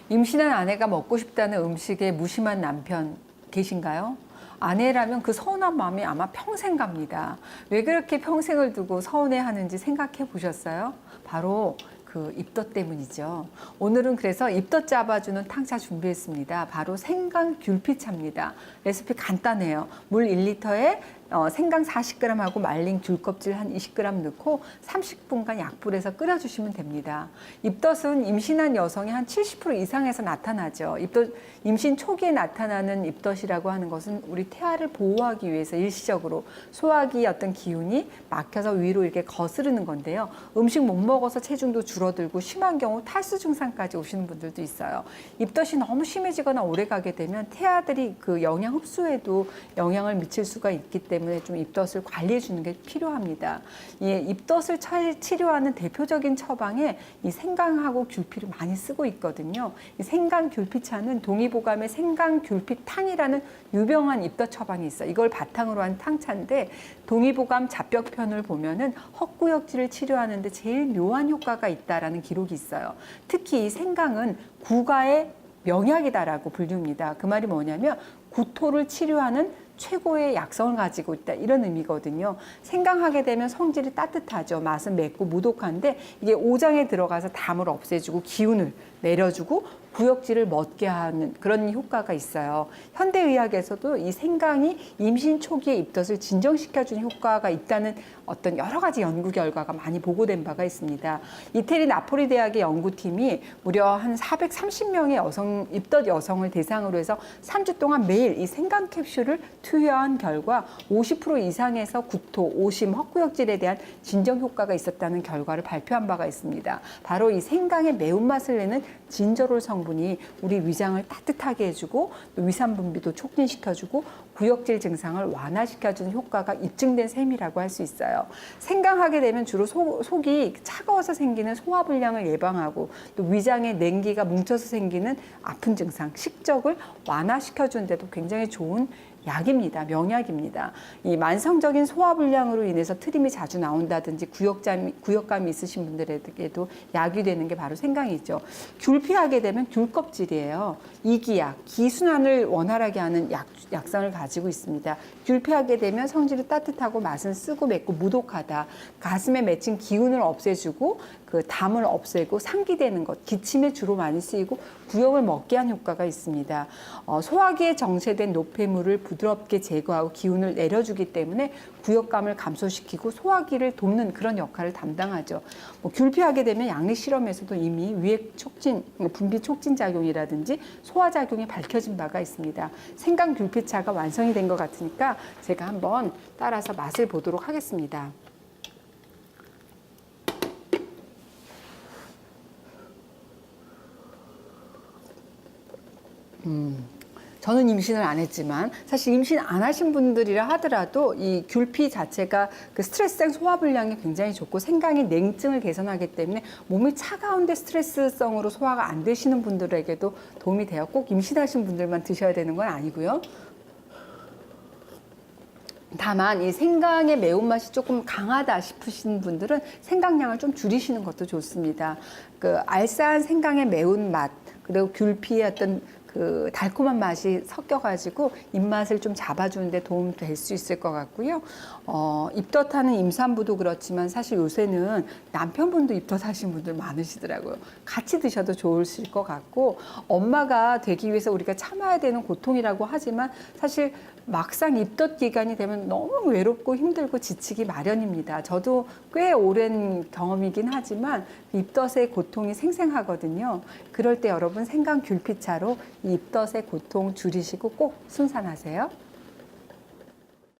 임신한 아내가 먹고 싶다는 음식에 무심한 남편 계신가요? 아내라면 그 서운한 마음이 아마 평생 갑니다. 왜 그렇게 평생을 두고 서운해하는지 생각해 보셨어요? 바로 그 입덧 때문이죠. 오늘은 그래서 입덧 잡아주는 탕차 준비했습니다. 바로 생강 귤피차입니다. 레시피 간단해요. 물 1리터에 생강 40g하고 말린 귤 껍질 한 20g 넣고 30분간 약불에서 끓여주시면 됩니다. 입덧은 임신한 여성의 한 70% 이상에서 나타나죠. 임신 초기에 나타나는 입덧이라고 하는 것은 우리 태아를 보호하기 위해서 일시적으로 소화기 어떤 기운이 막혀서 위로 이렇게 거스르는 건데요. 음식 못 먹어서 체중도 줄어들고 심한 경우 탈수 증상까지 오시는 분들도 있어요. 입덧이 너무 심해지거나 오래 가게 되면 태아들이 그 영양 흡수에도 영향을 미칠 수가 있기 때문에 좀 입덧을 관리해 주는 게 필요합니다. 예, 입덧을 치료하는 대표적인 처방에 이 생강하고 귤피를 많이 쓰고 있거든요. 이 생강 귤피차는 동의보감의 생강 귤피탕이라는 유명한 입덧 처방이 있어요. 이걸 바탕으로 한 탕차인데 동의보감 잡벽편을 보면은 헛구역질을 치료하는데 제일 묘한 효과가 있다라는 기록이 있어요. 특히 이 생강은 구가의 명약이다라고 불립니다. 그 말이 뭐냐면 구토를 치료하는 최고의 약성을 가지고 있다 이런 의미거든요. 생강하게 되면 성질이 따뜻하죠. 맛은 맵고 무독한데 이게 오장에 들어가서 담을 없애주고 기운을 내려주고 구역질을 멎게 하는 그런 효과가 있어요. 현대의학에서도 이 생강이 임신 초기에 입덧을 진정시켜주는 효과가 있다는 어떤 여러 가지 연구 결과가 많이 보고된 바가 있습니다. 이태리 나폴리 대학의 연구팀이 무려 한 430명의 입덧 여성을 대상으로 해서 3주 동안 매일 이 생강 캡슐을 투여한 결과 50% 이상에서 구토, 오심, 헛구역질에 대한 진정 효과가 있었다는 결과를 발표한 바가 있습니다. 바로 이 생강의 매운맛을 내는 진저롤 성분이 우리 위장을 따뜻하게 해주고 위산 분비도 촉진시켜주고 구역질 증상을 완화시켜주는 효과가 입증된 셈이라고 할 수 있어요. 생강하게 되면 주로 속이 차가워서 생기는 소화불량을 예방하고 또 위장에 냉기가 뭉쳐서 생기는 아픈 증상, 식적을 완화시켜주는 데도 굉장히 좋은 약입니다. 명약입니다. 이 만성적인 소화불량으로 인해서 트림이 자주 나온다든지 구역감이 있으신 분들에게도 약이 되는 게 바로 생강이죠. 귤피하게 되면 귤껍질이에요. 이기약, 기순환을 원활하게 하는 약성을 가지고 있습니다. 귤피하게 되면 성질이 따뜻하고 맛은 쓰고 맵고 무독하다. 가슴에 맺힌 기운을 없애주고 그 담을 없애고 상기되는 것, 기침에 주로 많이 쓰이고 구역을 먹게 한 효과가 있습니다. 소화기에 정체된 노폐물을 부드럽게 제거하고 기운을 내려주기 때문에 구역감을 감소시키고 소화기를 돕는 그런 역할을 담당하죠. 귤피하게 되면 양리 실험에서도 이미 위액 촉진, 분비 촉진 작용이라든지 소화 작용이 밝혀진 바가 있습니다. 생강 귤피차가 완성이 된 것 같으니까 제가 한번 따라서 맛을 보도록 하겠습니다. 저는 임신을 안 했지만 사실 임신 안 하신 분들이라 하더라도 이 귤피 자체가 그 스트레스성 소화불량이 굉장히 좋고 생강이 냉증을 개선하기 때문에 몸이 차가운데 스트레스성으로 소화가 안 되시는 분들에게도 도움이 돼요. 꼭 임신하신 분들만 드셔야 되는 건 아니고요. 다만 이 생강의 매운맛이 조금 강하다 싶으신 분들은 생강량을 좀 줄이시는 것도 좋습니다. 그 알싸한 생강의 매운맛 그리고 귤피의 어떤 그 달콤한 맛이 섞여가지고 입맛을 좀 잡아주는 데 도움 될 수 있을 것 같고요. 입덧하는 임산부도 그렇지만 사실 요새는 남편분도 입덧하신 분들 많으시더라고요. 같이 드셔도 좋으실 것 같고 엄마가 되기 위해서 우리가 참아야 되는 고통이라고 하지만 사실 막상 입덧 기간이 되면 너무 외롭고 힘들고 지치기 마련입니다. 저도 꽤 오랜 경험이긴 하지만 입덧의 고통이 생생하거든요. 그럴 때 여러분 생강 귤피차로 이 입덧의 고통 줄이시고 꼭 순산하세요.